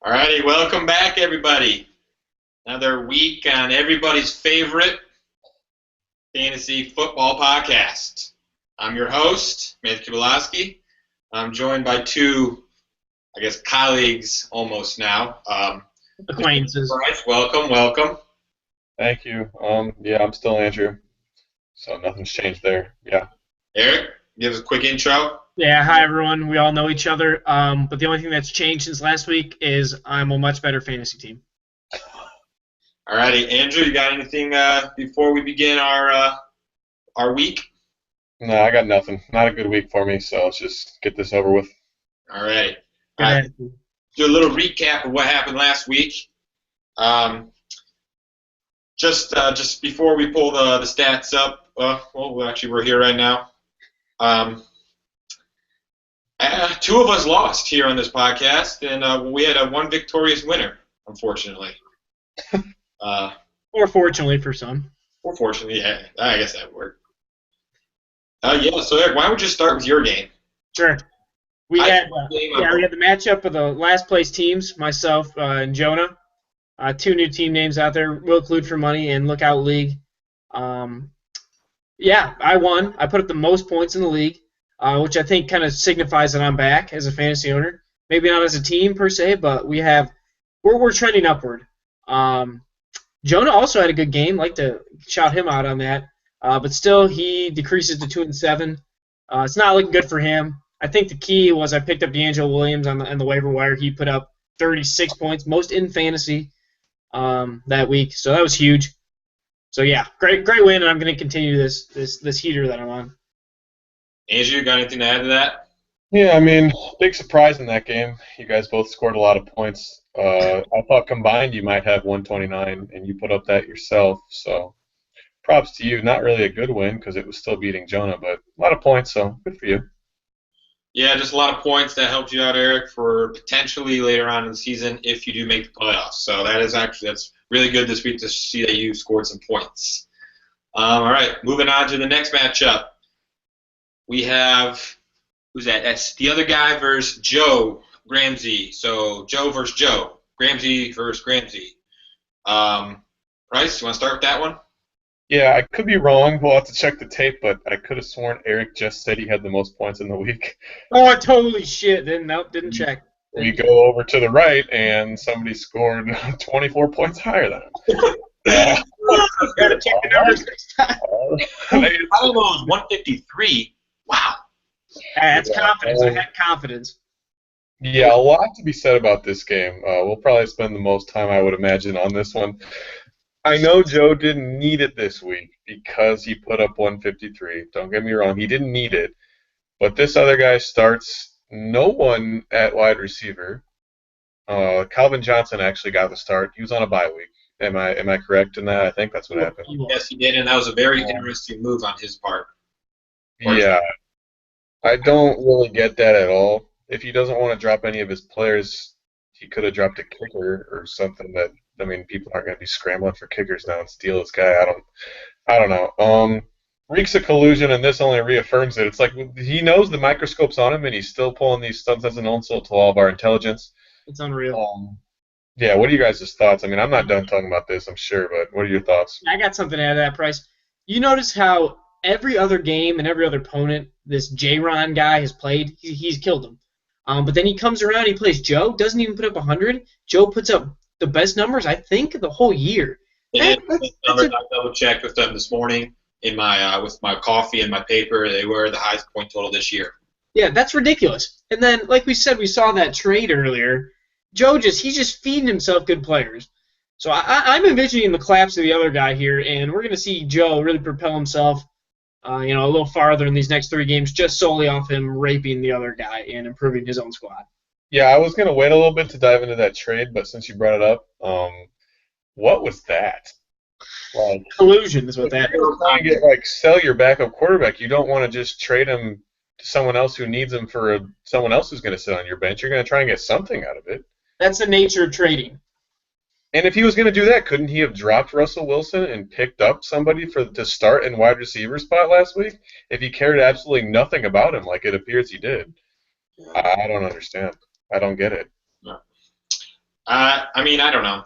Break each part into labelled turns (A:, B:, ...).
A: All righty, welcome back, everybody. Another week on everybody's favorite fantasy football podcast. I'm your host, Matthew Kibalowski. I'm joined by two, colleagues almost now.
B: Acquaintances.
A: Bryce, welcome.
C: Thank you. I'm still Andrew, so nothing's changed there. Yeah.
A: Eric, give us a quick intro.
B: Yeah, hi everyone. We all know each other, but the only thing that's changed since last week is I'm a much better fantasy team.
A: All righty, Andrew, you got anything before we begin our week?
C: No, I got nothing. Not a good week for me, so let's just get this over with.
A: All right.
B: Go ahead.
A: Do a little recap of what happened last week. Just before we pull the stats up, we're here right now. Two of us lost here on this podcast, and we had one victorious winner, unfortunately.
B: Or fortunately for some.
A: Or fortunately, yeah, I guess that worked. So Eric, why don't we just start with your game?
B: Sure. We had the matchup of the last place teams, myself and Jonah. Two new team names out there, Will Clued for Money and Lookout League. I won. I put up the most points in the league, which I think kind of signifies that I'm back as a fantasy owner. Maybe not as a team per se, but we're trending upward. Jonah also had a good game. Like to shout him out on that. But still, he decreases to 2-7. It's not looking good for him. I think the key was I picked up D'Angelo Williams on the waiver wire. He put up 36 points, most in fantasy that week. So that was huge. So yeah, great win, and I'm going to continue this heater that I'm on.
A: Andrew, you got anything to add to that?
C: Yeah, big surprise in that game. You guys both scored a lot of points. I thought combined you might have 129, and you put up that yourself. So props to you. Not really a good win because it was still beating Jonah, but a lot of points, so good for you.
A: Yeah, just a lot of points that helped you out, Eric, for potentially later on in the season if you do make the playoffs. So that's really good this week to see that you scored some points. All right, moving on to the next matchup. We have, who's that? That's the other guy versus Joe Gramsey. So Joe versus Joe. Gramsey versus Gramsey. Bryce, you want to start with that one?
C: Yeah, I could be wrong. We'll have to check the tape, but I could have sworn Eric just said he had the most points in the week.
B: Oh, totally shit. Didn't check.
C: We go over to the right, and somebody scored 24 points higher than him.
B: Gotta check the numbers next time.
A: I don't know, it was 153. Wow.
B: That's confidence. I had confidence.
C: Yeah, a lot to be said about this game. We'll probably spend the most time, I would imagine, on this one. I know Joe didn't need it this week because he put up 153. Don't get me wrong, he didn't need it. But this other guy starts no one at wide receiver. Calvin Johnson actually got the start. He was on a bye week. Am I correct in that? I think that's what happened.
A: Yes, he did, and that was a very interesting move on his part.
C: Yeah. I don't really get that at all. If he doesn't want to drop any of his players, he could have dropped a kicker or something that, people aren't going to be scrambling for kickers now and steal this guy. I don't know. Reeks of collusion, and this only reaffirms it. It's like he knows the microscope's on him, and he's still pulling these stunts as an insult to all of our intelligence.
B: It's unreal.
C: Yeah, what are you guys' thoughts? I'm not done talking about this, I'm sure, but what are your thoughts?
B: I got something to add to that, Price. You notice how every other game and every other opponent this J-Ron guy has played, he's killed him. But then he comes around, he plays Joe, doesn't even put up 100. Joe puts up the best numbers, I think, the whole year.
A: I double-checked with them this morning in my with my coffee and my paper. They were the highest point total this year.
B: Yeah, that's ridiculous. And then, like we said, we saw that trade earlier. Joe he's just feeding himself good players. So I'm envisioning the collapse of the other guy here, and we're going to see Joe really propel himself a little farther in these next 3 games just solely off him raping the other guy and improving his own squad.
C: Yeah, I was going to wait a little bit to dive into that trade, but since you brought it up, what was that?
B: Collusion is what that is.
C: You're trying to sell your backup quarterback. You don't want to just trade him to someone else who needs him for someone else who's going to sit on your bench. You're going to try and get something out of it.
B: That's the nature of trading.
C: And if he was going to do that, couldn't he have dropped Russell Wilson and picked up somebody to start in wide receiver spot last week if he cared absolutely nothing about him like it appears he did? I don't understand. I don't get it.
A: I mean, I don't know.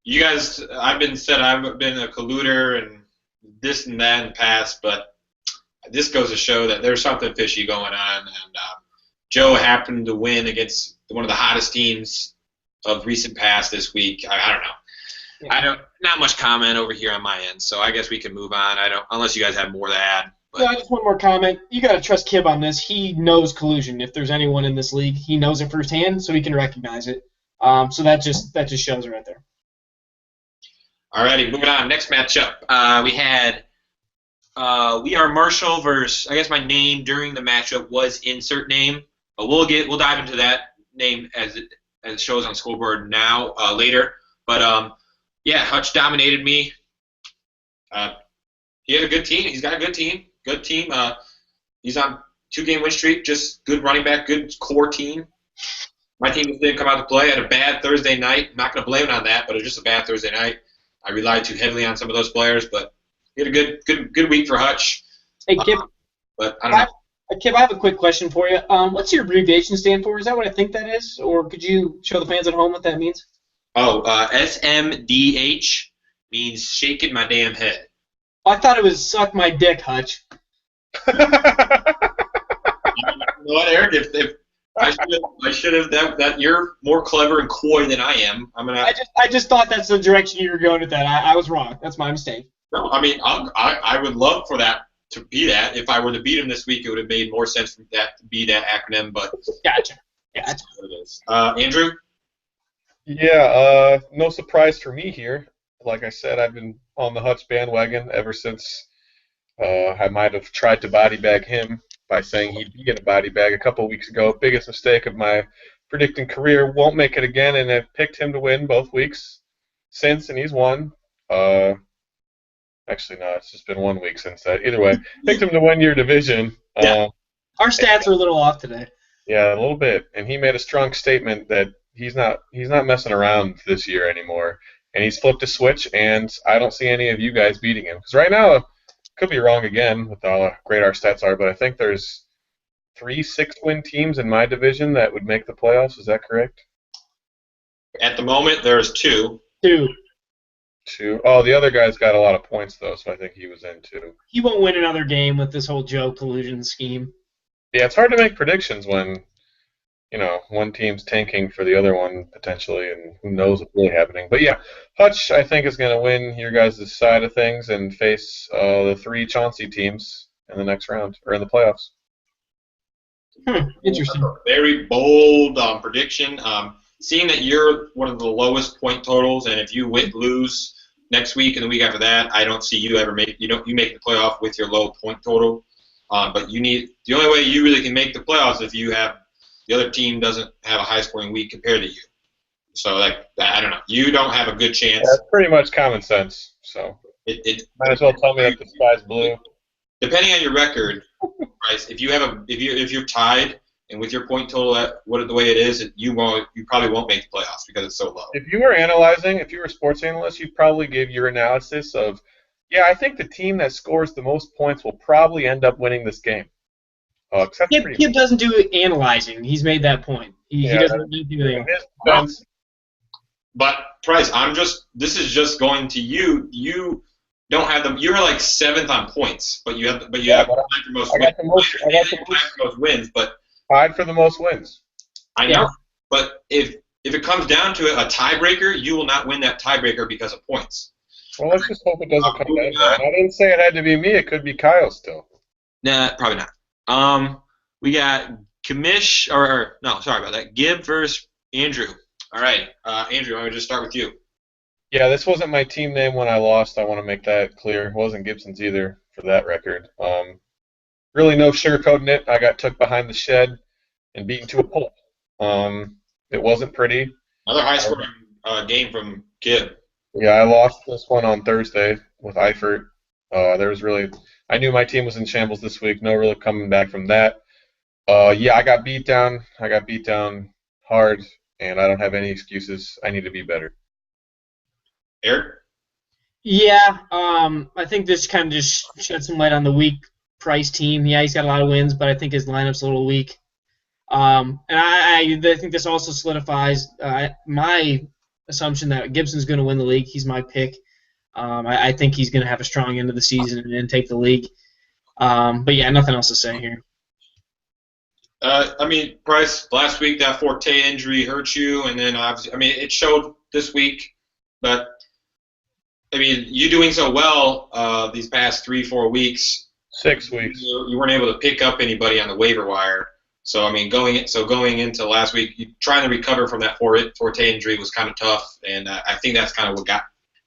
A: You guys, I've been a colluder and this and that in the past, but this goes to show that there's something fishy going on. And Joe happened to win against one of the hottest teams of recent past this week. I don't know.
B: Yeah.
A: Not much comment over here on my end, so I guess we can move on. Unless you guys have more to add. But.
B: Yeah, just one more comment. You got to trust Kib on this. He knows collusion. If there's anyone in this league, he knows it firsthand, so he can recognize it. So that just shows it right there.
A: Alrighty, moving on. Next matchup, we had We Are Marshall versus. I guess my name during the matchup was insert name, but we'll dive into that name as it shows on scoreboard now later. But yeah, Hutch dominated me. He had a good team. He's got a good team. Good team. He's on 2-game win streak. Just good running back. Good core team. My team just didn't come out to play. I had a bad Thursday night. I'm not going to blame it on that, but it was just a bad Thursday night. I relied too heavily on some of those players, but he had a good week for Hutch.
B: Hey, Kib.
A: But I don't know.
B: Kib, I have a quick question for you. What's your abbreviation stand for? Is that what I think that is? Or could you show the fans at home what that means?
A: Oh, SMDH means shaking my damn head.
B: I thought it was suck my dick, Hutch.
A: You know what, Eric? If I should have that you're more clever and coy than I am.
B: I just thought that's the direction you were going with that. I was wrong. That's my mistake.
A: No, I mean I would love for that to be that. If I were to beat him this week, it would have made more sense for that to be that acronym. But
B: Gotcha.
A: That's what it is. Andrew?
C: Yeah, no surprise for me here. Like I said, I've been on the Hutch bandwagon ever since I might have tried to body bag him by saying he'd be in a body bag a couple of weeks ago. Biggest mistake of my predicting career. Won't make it again, and I've picked him to win both weeks since, and he's won. Actually, no, it's just been 1 week since that. Either way, picked him to win your division.
B: Yeah. Our stats are a little off today.
C: Yeah, a little bit. And he made a strong statement that he's not messing around this year anymore. And he's flipped a switch, and I don't see any of you guys beating him. Because right now, could be wrong again with how great our stats are, but I think there's 3 6-win teams in my division that would make the playoffs. Is that correct?
A: At the moment, there's 2.
B: 2.
C: Oh, the other guy's got a lot of points, though, so I think he was in 2.
B: He won't win another game with this whole Joe collusion scheme.
C: Yeah, it's hard to make predictions when, one team's tanking for the other one potentially, and who knows what's really happening. But yeah, Hutch, I think, is going to win your guys' side of things and face the 3 Chauncey teams in the next round, or in the playoffs.
B: Interesting.
A: Very bold prediction. Seeing that you're one of the lowest point totals, and if you lose next week and the week after that, I don't see you ever make the playoff with your low point total. But the only way you really can make the playoffs is if you have the other team doesn't have a high scoring week compared to you. So I don't know. You don't have a good chance.
C: That's pretty much common sense. So might as well tell me that the sky's blue.
A: Depending on your record, Bryce, if you're tied and with your point total at the way it is, you probably won't make the playoffs because it's so low.
C: If you were a sports analyst, you'd probably give your analysis of, yeah, I think the team that scores the most points will probably end up winning this game.
B: Kib doesn't do analyzing. He's made that point. He doesn't do that.
A: But Bryce, this is just going to you. You don't have them. You're like 7th on points, but you have tied for most wins. I got the most wins, but
C: tied for the most wins.
A: I know, but if it comes down to it, a tiebreaker, you will not win that tiebreaker because of points.
C: Well, let's just hope it doesn't come down to that. I didn't say it had to be me. It could be Kyle still.
A: Nah, probably not. We got Gib versus Andrew. All right, Andrew, I'm going to just start with you.
C: Yeah, this wasn't my team name when I lost. I want to make that clear. It wasn't Gibson's either for that record. Really no sugarcoating it. I got took behind the shed and beaten to a pulp. It wasn't pretty.
A: Another high-scoring game from Gib.
C: Yeah, I lost this one on Thursday with Eifert. I knew my team was in shambles this week. No really coming back from that. I got beat down. I got beat down hard, and I don't have any excuses. I need to be better.
A: Eric?
B: Yeah, I think this kind of just shed some light on the weak Price team. Yeah, he's got a lot of wins, but I think his lineup's a little weak. And I think this also solidifies my assumption that Gibson's going to win the league. He's my pick. I think he's going to have a strong end of the season and take the league. But yeah, nothing else to say here.
A: I mean, Bryce, last week that Forte injury hurt you, and then obviously, I mean, it showed this week. But I mean, you doing so well these past 3-4 weeks.
C: 6 weeks.
A: You weren't able to pick up anybody on the waiver wire. So I mean, going into last week, trying to recover from that Forte injury was kind of tough, and I think that's kind of what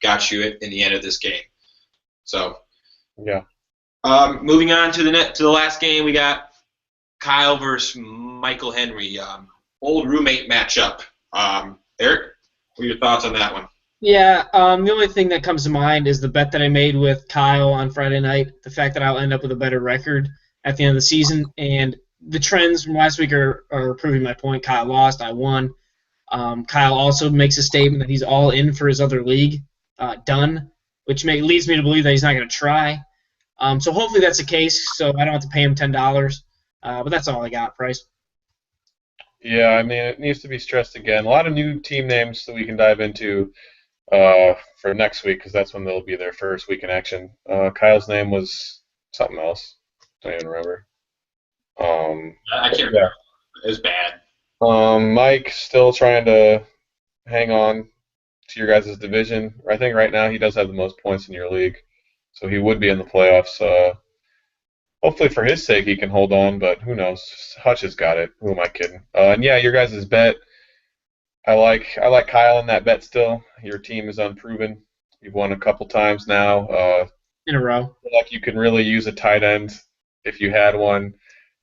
A: got you in the end of this game. So
C: yeah.
A: Moving on to the last game, we got Kyle versus Michael Henry, old roommate matchup. Eric, what are your thoughts on that one?
B: Yeah, the only thing that comes to mind is the bet that I made with Kyle on Friday night, the fact that I'll end up with a better record at the end of the season, and the trends from last week are proving my point. Kyle lost, I won. Kyle also makes a statement that he's all in for his other league, done, which leads me to believe that he's not going to try. So hopefully that's the case, so I don't have to pay him $10. But that's all I got, Price.
C: Yeah, I mean, it needs to be stressed again. A lot of new team names that we can dive into for next week, because that's when they'll be their first week in action. Kyle's name was something else. Don't even remember.
A: I can't remember. It was bad.
C: Mike still trying to hang on to your guys' division. I think right now he does have the most points in your league, so he would be in the playoffs. Hopefully for his sake he can hold on, but who knows? Hutch has got it. Who am I kidding? And yeah, your guys' bet. I like Kyle in that bet still. Your team is unproven. You've won a couple times now.
B: In a row.
C: Like you can really use a tight end if you had one.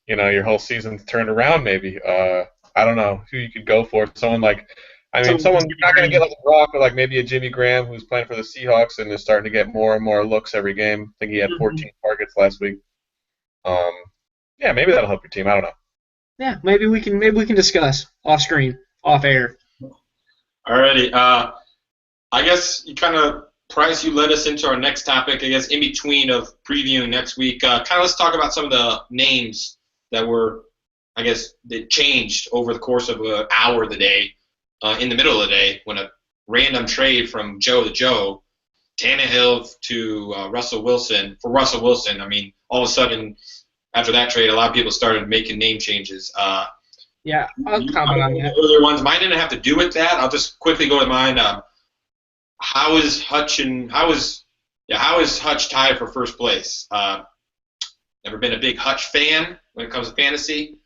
C: You know, your whole season's turned around maybe. I don't know who you could go for. Someone like, someone you're not going to get like a Brock, but like maybe a Jimmy Graham who's playing for the Seahawks and is starting to get more and more looks every game. I think he had 14 targets last week. Yeah, maybe that'll help your team. I don't know.
B: Yeah, maybe we can discuss off screen, off air.
A: Alrighty. I guess you kind of, Price, you led us into our next topic. I guess in between of previewing next week, kind of let's talk about some of the names that were, I guess, that changed over the course of an hour of the day, in the middle of the day, when a random trade from Joe to Joe, Tannehill to Russell Wilson. For Russell Wilson, I mean, all of a sudden, after that trade, a lot of people started making name changes.
B: Yeah, I'll comment on that.
A: Earlier ones, mine didn't have to do with that. I'll just quickly go to mine. How is Hutch tied for first place? Never been a big Hutch fan when it comes to fantasy.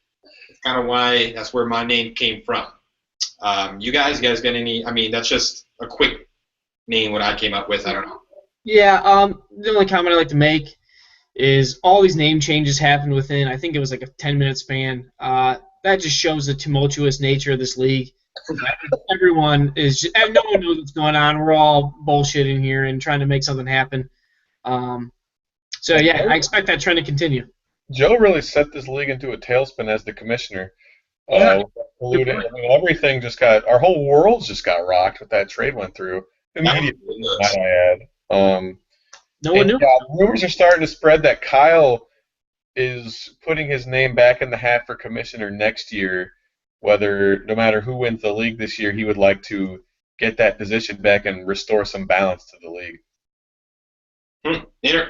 A: It's kind of why that's where my name came from. You guys got any? I mean, that's just a quick name what I came up with. I don't know.
B: Yeah. The only comment I'd like to make is all these name changes happened within, I think it was like a 10-minute span. That just shows the tumultuous nature of this league. Everyone is just, no one knows what's going on. We're all bullshitting here and trying to make something happen. So yeah, I expect that trend to continue.
C: Joe really set this league into a tailspin as the commissioner. Everything just got, our whole world just got rocked with that trade went through immediately. Might I add.
B: No one knew.
C: Yeah, rumors are starting to spread that Kyle is putting his name back in the hat for commissioner next year. No matter who wins the league this year, he would like to get that position back and restore some balance to the league.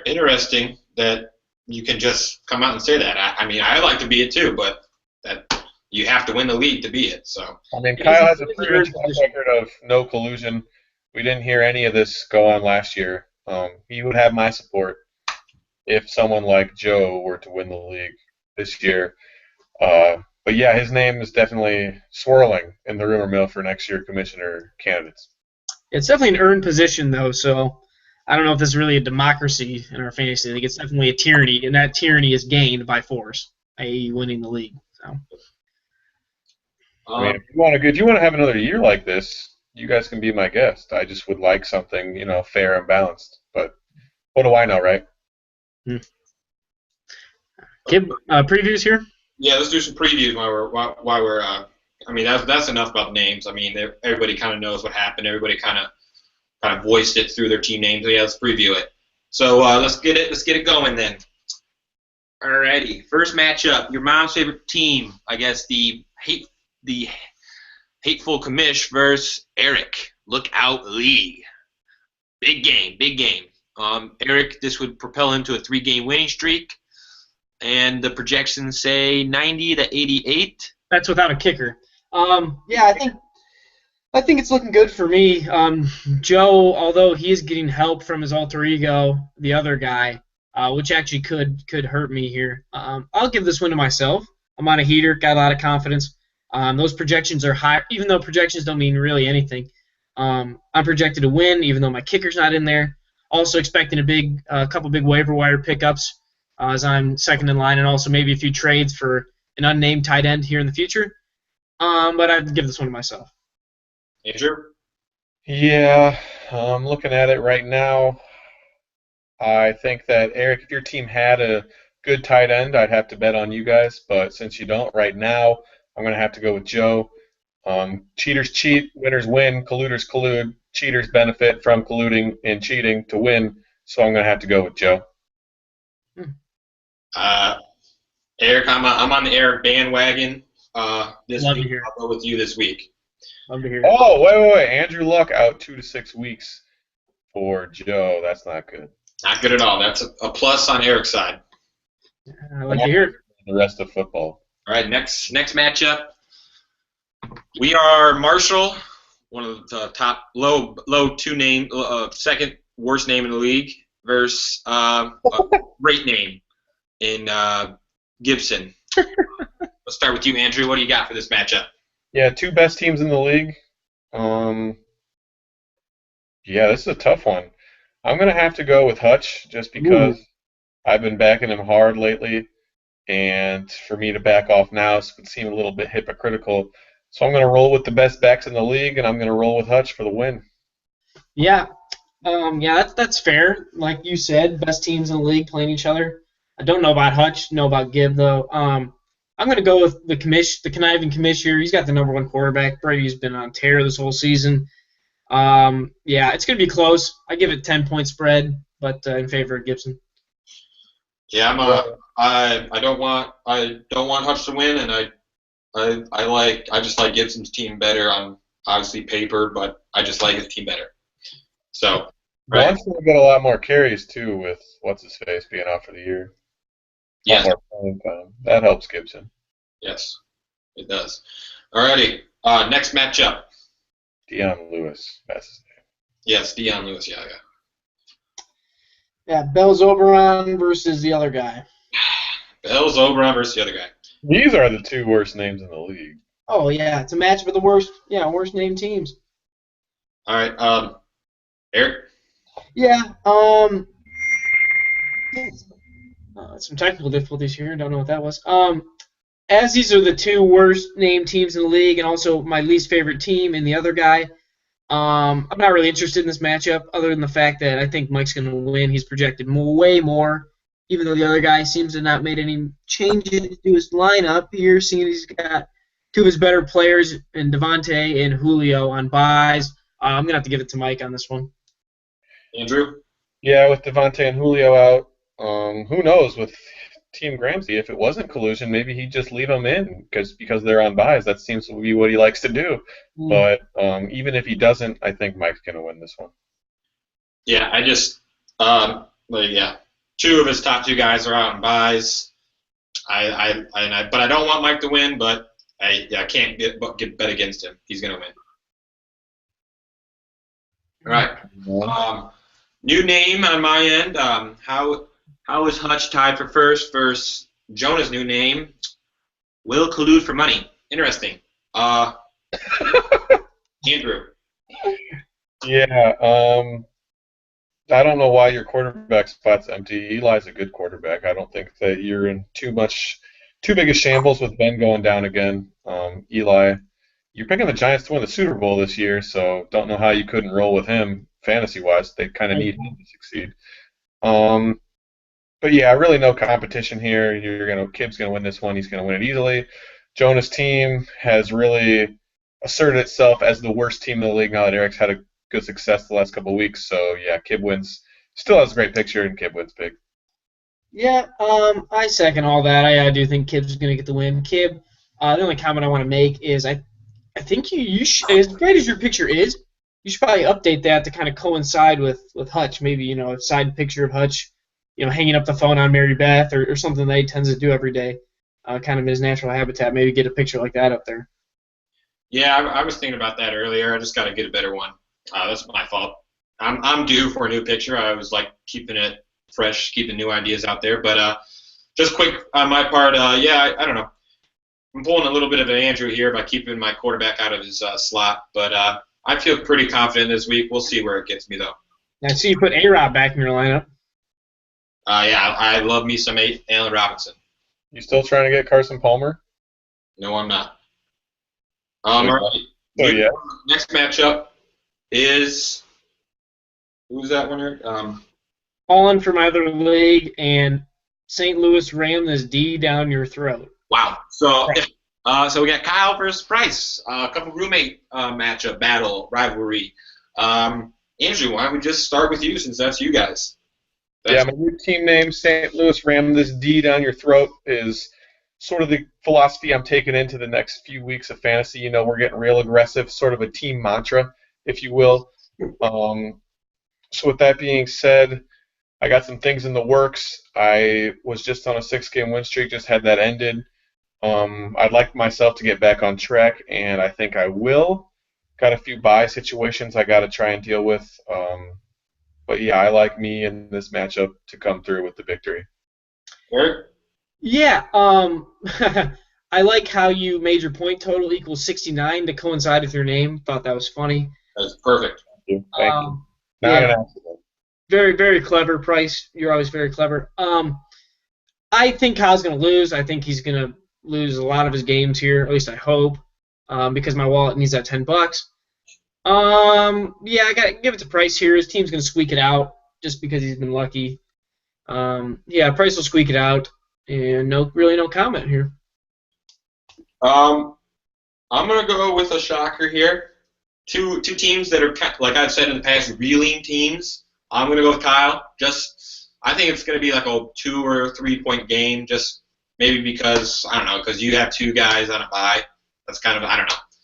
A: Interesting that you can just come out and say that. I mean, I'd like to be it too, but that you have to win the league to be it. So
C: I mean, Kyle has a proven track record of no collusion. We didn't hear any of this go on last year. He would have my support if someone like Joe were to win the league this year. But yeah, his name is definitely swirling in the rumor mill for next year commissioner candidates.
B: It's definitely an earned position, though, so I don't know if this is really a democracy in our fantasy league. It's definitely a tyranny, and that tyranny is gained by force, i.e. winning the league. So.
C: I mean, if you want to have another year like this, you guys can be my guest. I just would like something, fair and balanced. But what do I know, right?
B: Kib, previews here?
A: Yeah, let's do some previews while we're. I mean, that's enough about names. I mean, everybody kind of knows what happened. Everybody kind of voiced it through their team names. So yeah, let's preview it. So let's get it going then. Alrighty, first matchup. Your mom's favorite team, I guess the hateful commish versus Eric. Look out, League. Big game, big game. Eric, this would propel him to a 3-game winning streak, and the projections say 90 to 88.
B: That's without a kicker. Yeah, I think it's looking good for me. Joe, although he is getting help from his alter ego, the other guy, which actually could hurt me here. I'll give this one to myself. I'm on a heater, got a lot of confidence. Those projections are high, even though projections don't mean really anything. I'm projected to win, even though my kicker's not in there. Also expecting a couple big waiver wire pickups as I'm second in line, and also maybe a few trades for an unnamed tight end here in the future. But I'd give this one to myself.
A: Andrew?
C: Yeah, I'm looking at it right now. I think that, Eric, if your team had a good tight end, I'd have to bet on you guys. But since you don't right now, I'm going to have to go with Joe. Cheaters cheat, winners win, colluders collude. Cheaters benefit from colluding and cheating to win, so I'm going to have to go with Joe.
A: Eric, I'm on the Eric bandwagon this
B: Love
A: week.
B: to hear it.
A: I'll go with you this week.
B: Love to hear it.
C: Oh, wait. Andrew Luck out 2 to 6 weeks for Joe. That's not good.
A: Not good at all. That's a plus on Eric's side.
B: I like to hear it.
C: The rest of football.
A: All right, next matchup. We are Marshall, one of the top low 2 name, second worst name in the league, versus a great name in Gibson. Let's start with you, Andrew. What do you got for this matchup?
C: Yeah, 2 best teams in the league. Yeah, this is a tough one. I'm going to have to go with Hutch just because I've been backing him hard lately, and for me to back off now would seem a little bit hypocritical. So I'm going to roll with the best backs in the league, and I'm going to roll with Hutch for the win.
B: Yeah. That's fair. Like you said, best teams in the league playing each other. I don't know about Hutch, know about Gibb though. I'm going to go with the conniving commish here. He's got the number 1 quarterback. Brady's been on tear this whole season. Yeah, it's going to be close. I give it 10-point spread, but in favor of Gibson.
A: Yeah, I don't want Hutch to win, and I just like Gibson's team better on obviously paper, but I just like his team better. So, right.
C: One's going to get a lot more carries too with what's his face being out for the year.
A: Yes.
C: That helps Gibson.
A: Yes, it does. Alrighty, next matchup.
C: Deion Lewis, that's his name.
A: Yes, Deion Lewis. Yeah.
B: Yeah, Bells Oberon versus the other guy.
A: Bells Oberon versus the other guy.
C: These are the 2 worst names in the league.
B: Oh yeah, it's a match with the worst named teams.
A: All right, Eric.
B: Yeah. Some technical difficulties here. Don't know what that was. As these are the 2 worst named teams in the league, and also my least favorite team and the other guy, I'm not really interested in this matchup, other than the fact that I think Mike's going to win. He's projected way more, even though the other guy seems to not made any changes to his lineup here, seeing he's got 2 of his better players in Devontae and Julio on buys. I'm going to have to give it to Mike on this one.
A: Andrew?
C: Yeah, with Devontae and Julio out, who knows with Team Gramsci, if it wasn't collusion, maybe he'd just leave them in because they're on buys. That seems to be what he likes to do. But even if he doesn't, I think Mike's going to win this one.
A: Yeah, I just, 2 of his top 2 guys are out on buys. But I don't want Mike to win, but I can't bet against him. He's going to win. All right. New name on my end. How is Hutch tied for first versus Jonah's new name? Will collude for money. Interesting. Andrew.
C: Yeah. I don't know why your quarterback spot's empty. Eli's a good quarterback. I don't think that you're in too big a shambles with Ben going down again. Eli, you're picking the Giants to win the Super Bowl this year, so don't know how you couldn't roll with him fantasy-wise. They kind of need him to succeed. But yeah, really no competition here. Kibb's gonna win this one. He's gonna win it easily. Jonah's team has really asserted itself as the worst team in the league now that Eric's had a good success the last couple of weeks. So yeah, Kibb wins. Still has a great picture, and Kibb wins big.
B: Yeah, I second all that. I do think Kibb's going to get the win. Kibb, the only comment I want to make is I think you should, as great as your picture is, you should probably update that to kind of coincide with Hutch. Maybe, a side picture of Hutch, hanging up the phone on Mary Beth or something that he tends to do every day, kind of in his natural habitat. Maybe get a picture like that up there.
A: Yeah, I was thinking about that earlier. I just got to get a better one. That's my fault. I'm due for a new picture. I was like keeping it fresh, keeping new ideas out there. But just quick on my part, yeah, I don't know. I'm pulling a little bit of an Andrew here by keeping my quarterback out of his slot, but I feel pretty confident this week. We'll see where it gets me, though.
B: I see you put A-Rob back in your lineup.
A: Yeah, I love me some Allen Robinson.
C: You still trying to get Carson Palmer?
A: No, I'm not.
C: So,
A: All right.
C: so yeah.
A: Next matchup is who's that one here?
B: Calling for my other league, and St. Louis rammed this D down your throat.
A: Wow. So we got Kyle versus Price. A couple roommate matchup, battle, rivalry. Andrew, why don't we just start with you since that's you guys?
C: Yeah, my new team name, St. Louis Ram This D Down Your Throat, is sort of the philosophy I'm taking into the next few weeks of fantasy. We're getting real aggressive, sort of a team mantra, if you will. So with that being said, I got some things in the works. I was just on a 6-game win streak, just had that ended. I'd like myself to get back on track, and I think I will. Got a few bye situations I got to try and deal with. But yeah, I like me in this matchup to come through with the victory.
A: Eric?
B: Yeah, I like how you made your point total equals 69 to coincide with your name. Thought that was funny.
A: That's perfect.
C: Thank you. Not
B: yeah,
C: an accident.
B: very, very clever, Price. You're always very clever. I think Kyle's going to lose. I think he's going to lose a lot of his games here, at least I hope, because my wallet needs that $10. Yeah, I got to give it to Price here. His team's going to squeak it out just because he's been lucky. Yeah, Price will squeak it out, and really no comment here.
A: I'm gonna go with a shocker here. Two teams that are, like I've said in the past, reeling teams. I'm gonna go with Kyle. I think it's gonna be like a 2 or 3 point game. Just maybe because because you have two guys on a bye. That's kind of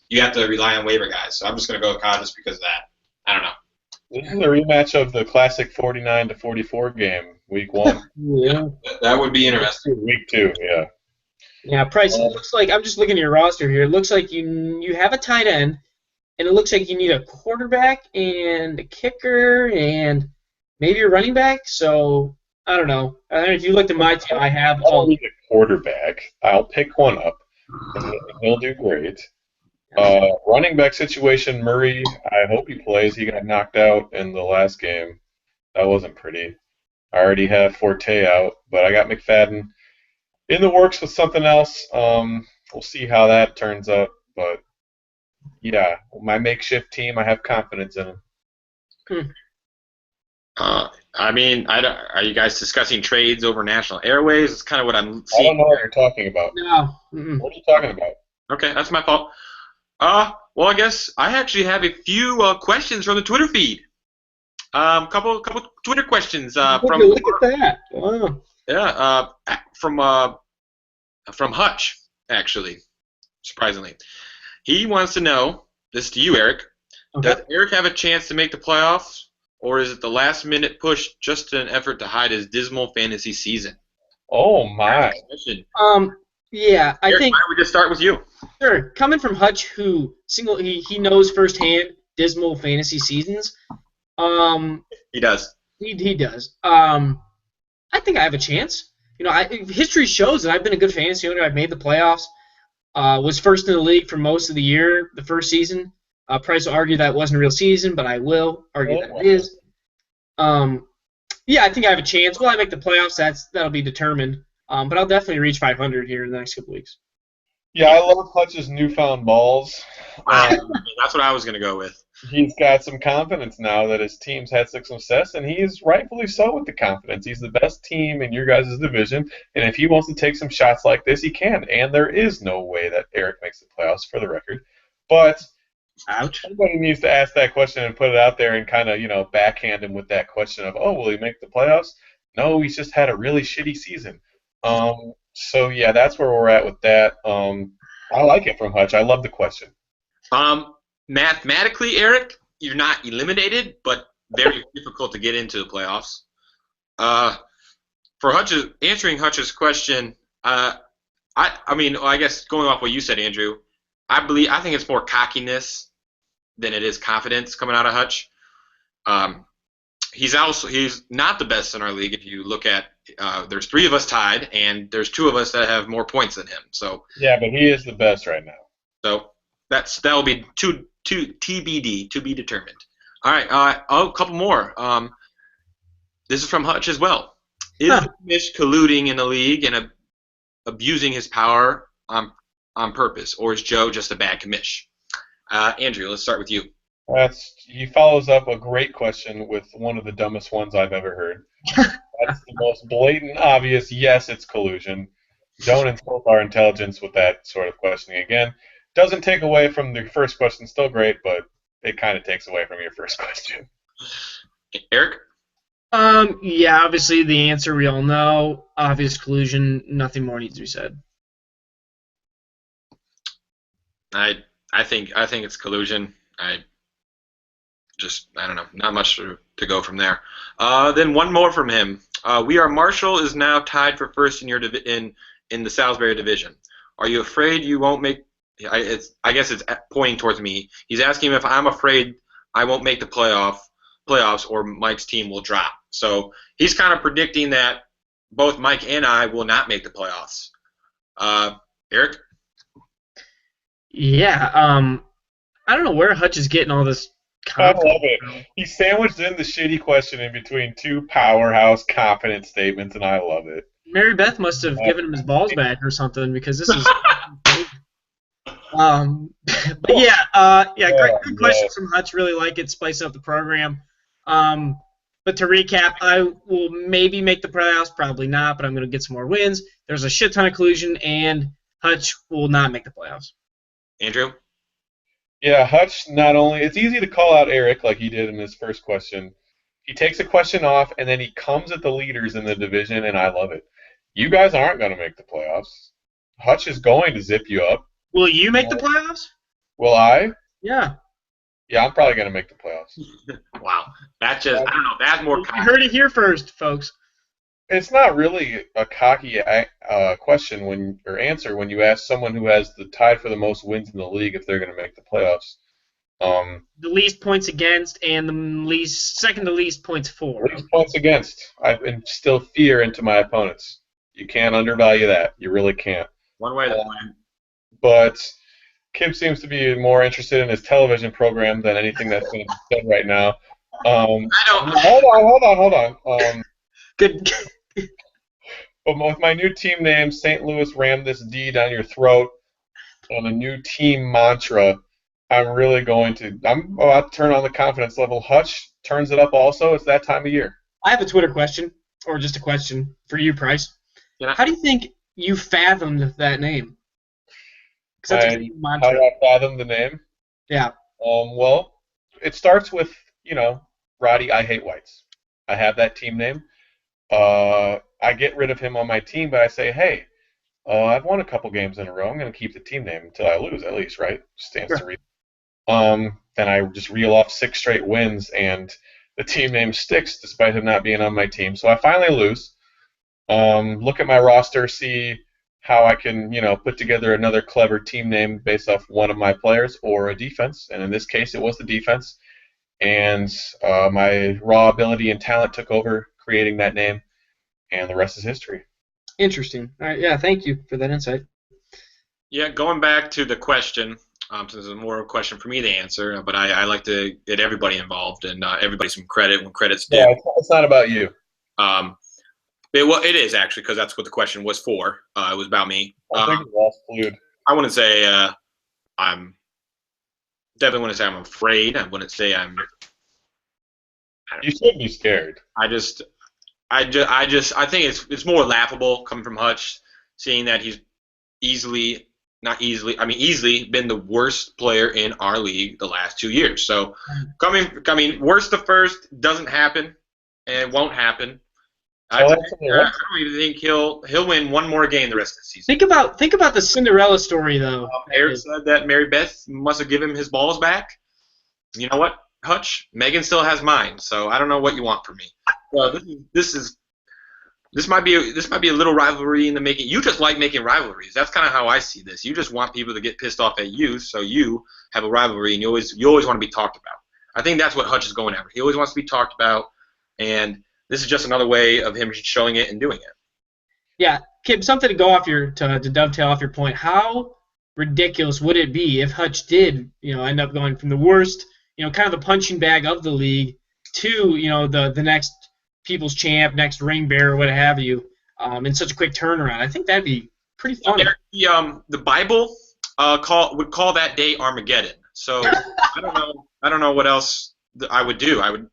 A: You have to rely on waiver guys. So I'm just gonna go with Kyle just because of that. I don't know.
C: This is a rematch of the classic 49-44 game, week 1.
B: Yeah,
A: that would be interesting.
C: Week 2, yeah.
B: Yeah, Price. It looks like I'm just looking at your roster here. It looks like you have a tight end, and it looks like you need a quarterback and a kicker and maybe a running back. So I don't know. If you looked at my team, I have
C: all. I don't need a quarterback. I'll pick one up, and he'll do great. Running back situation, Murray. I hope he plays. He got knocked out in the last game. That wasn't pretty. I already have Forte out, but I got McFadden in the works with something else. We'll see how that turns out. But yeah, my makeshift team, I have confidence in them.
A: Are you guys discussing trades over national airways? It's kind of what I'm seeing.
C: I don't know what you're talking about.
B: No.
C: What are you talking about?
A: Okay, that's my fault. Well, I guess I actually have a few questions from the Twitter feed. Couple Twitter questions from.
B: Look at that! Wow.
A: Yeah, from Hutch, actually, surprisingly. He wants to know, this is to you, Eric,
B: okay.
A: Does Eric have a chance to make the playoffs, or is it the last-minute push just an effort to hide his dismal fantasy season?
C: Oh, my.
B: Yeah, I
A: Eric,
B: think.
A: Why don't we just start with you?
B: Sure. Coming from Hutch, who he knows firsthand dismal fantasy seasons.
A: He does.
B: He does. I think I have a chance. History shows that I've been a good fantasy owner. I've made the playoffs. Was first in the league for most of the year, the first season. Price will argue that wasn't a real season, but I will argue that it is. Yeah, I think I have a chance. Will I make the playoffs? That'll be determined. But I'll definitely reach 500 here in the next couple weeks.
C: Yeah, I love Hutch's newfound balls.
A: That's what I was going to go with.
C: He's got some confidence now that his team's had success, and he's rightfully so with the confidence. He's the best team in your guys' division, and if he wants to take some shots like this, he can. And there is no way that Eric makes the playoffs, for the record. But somebody needs to ask that question and put it out there and kind of, backhand him with that question of, oh, will he make the playoffs? No, he's just had a really shitty season. So yeah, that's where we're at with that. I like it from Hutch. I love the question.
A: Mathematically, Eric, you're not eliminated, but very difficult to get into the playoffs. For answering Hutch's question, I guess going off what you said, Andrew, I think it's more cockiness than it is confidence coming out of Hutch. He's not the best in our league. If you look at, there's 3 of us tied, and there's 2 of us that have more points than him. So
C: yeah, but he is the best right now.
A: So that'll be two TBD, to be determined. All right, a couple more. This is from Hutch as well. Is the commish colluding in the league and abusing his power on purpose, or is Joe just a bad commish? Andrew, let's start with you.
C: He follows up a great question with one of the dumbest ones I've ever heard. That's the most blatant, obvious, yes, it's collusion. Don't insult our intelligence with that sort of questioning again. Doesn't take away from the first question, still great, but it kind of takes away from your first question.
A: Eric?
B: Yeah, obviously the answer we all know. Obvious collusion, nothing more needs to be said.
A: I think it's collusion. I don't know. Not much to go from there. Then one more from him. Marshall is now tied for first in your in the Salisbury division. Are you afraid you won't make? I guess it's pointing towards me. He's asking if I'm afraid I won't make the playoffs or Mike's team will drop. So he's kind of predicting that both Mike and I will not make the playoffs. Eric?
B: Yeah. I don't know where Hutch is getting all this.
C: I love it. He sandwiched in the shitty question in between 2 powerhouse confident statements, and I love it.
B: Mary Beth must have given him his balls back or something, because this is. But yeah, great question from Hutch. Really like it. Spice up the program. But to recap, I will maybe make the playoffs, probably not, but I'm going to get some more wins. There's a shit ton of collusion, and Hutch will not make the playoffs.
A: Andrew?
C: Yeah, Hutch not only... It's easy to call out Eric like he did in his first question. He takes a question off, and then he comes at the leaders in the division, and I love it. You guys aren't going to make the playoffs. Hutch is going to zip you up.
B: Will you make the playoffs?
C: Will I?
B: Yeah.
C: Yeah, I'm probably going to make the playoffs.
A: Wow. That's just, I don't know, that's more cocky.
B: You heard it here first, folks.
C: It's not really a cocky question or answer when you ask someone who has the tied for the most wins in the league if they're going to make the playoffs.
B: The least points against and the second to least points for.
C: Least points against. I instill fear into my opponents. You can't undervalue that. You really can't.
A: One way to win.
C: But Kim seems to be more interested in his television program than anything that's going to be said right now.
A: I don't.
C: Hold on.
B: Good.
C: But with my new team name, St. Louis Ram This D Down Your Throat, and a new team mantra, I'm about to turn on the confidence level. Hutch turns it up also. It's that time of year.
B: I have a Twitter question, or just a question for you, Price.
A: Yeah.
B: How do you think you fathomed that name? That's a mantra.
C: How do I fathom the name?
B: Yeah.
C: Well, it starts with, Roddy, I hate whites. I have that team name. I get rid of him on my team, but I say, hey, I've won a couple games in a row. I'm going to keep the team name until I lose, at least, right? Stands to reason. Then I just reel off 6 straight wins, and the team name sticks despite him not being on my team. So I finally lose. Look at my roster, see how I can, put together another clever team name based off one of my players or a defense. And in this case, it was the defense. And my raw ability and talent took over creating that name, and the rest is history.
B: Interesting. All right, yeah, thank you for that insight.
A: Yeah, going back to the question, this is more of a question for me to answer, but I like to get everybody involved and everybody some credit when credit's due.
C: Yeah, it's not about you.
A: It is actually, because that's what the question was for. It was about me.
C: I think you lost Fluid.
A: I wouldn't say I'm definitely wouldn't say I'm afraid. I wouldn't say I'm.
C: You should be scared.
A: I think it's more laughable coming from Hutch, seeing that he's easily been the worst player in our league the last 2 years. So worst to first doesn't happen and won't happen. I don't even think he'll win one more game the rest of the season.
B: Think about the Cinderella story though.
A: Eric said that Mary Beth must have given him his balls back. You know what, Hutch? Megan still has mine, so I don't know what you want from me. Well, this might be a little rivalry in the making. You just like making rivalries. That's kind of how I see this. You just want people to get pissed off at you, so you have a rivalry, and you always want to be talked about. I think that's what Hutch is going after. He always wants to be talked about, and this is just another way of him showing it and doing it.
B: Yeah, Kip, something to go off to dovetail off your point. How ridiculous would it be if Hutch did, end up going from the worst, kind of the punching bag of the league to, the next People's Champ, next ring bearer, what have you, in such a quick turnaround? I think that'd be pretty funny.
A: The Bible would call that day Armageddon. So I don't know what else I would do. I would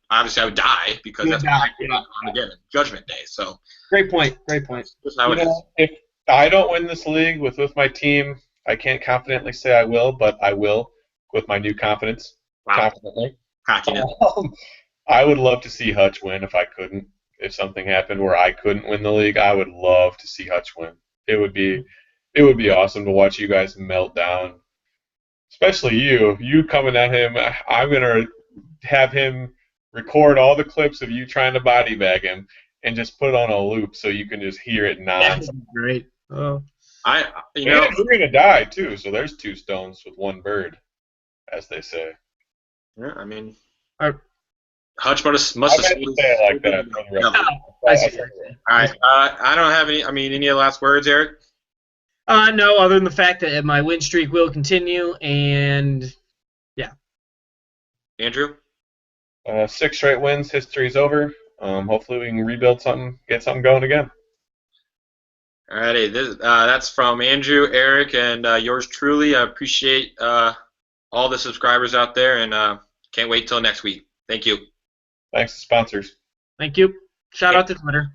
A: die because that's Armageddon, Judgment Day. So
B: great point.
C: If I don't win this league with my team, I can't confidently say I will, but I will with my new confidence.
A: Wow.
C: Confidently.
A: Cockiness.
C: I would love to see Hutch win if I couldn't. If something happened where I couldn't win the league, I would love to see Hutch win. It would be awesome to watch you guys melt down. Especially you coming at him. I'm gonna have him record all the clips of you trying to body bag him and just put it on a loop so you can just hear it nonstop.
B: That's great. Oh.
C: You're gonna die too, so there's two stones with one bird, as they say.
A: Yeah, I mean, Hutch must have
C: say it like that.
A: All right. I don't have any. I mean, any last words, Eric?
B: No, other than the fact that my win streak will continue, and yeah.
A: Andrew?
C: 6 straight wins. History's over. Hopefully we can rebuild something, get something going again.
A: Alrighty, that's from Andrew, Eric, and yours truly. I appreciate all the subscribers out there, and can't wait till next week. Thank you.
C: Thanks to sponsors.
B: Thank you. Shout out to Twitter.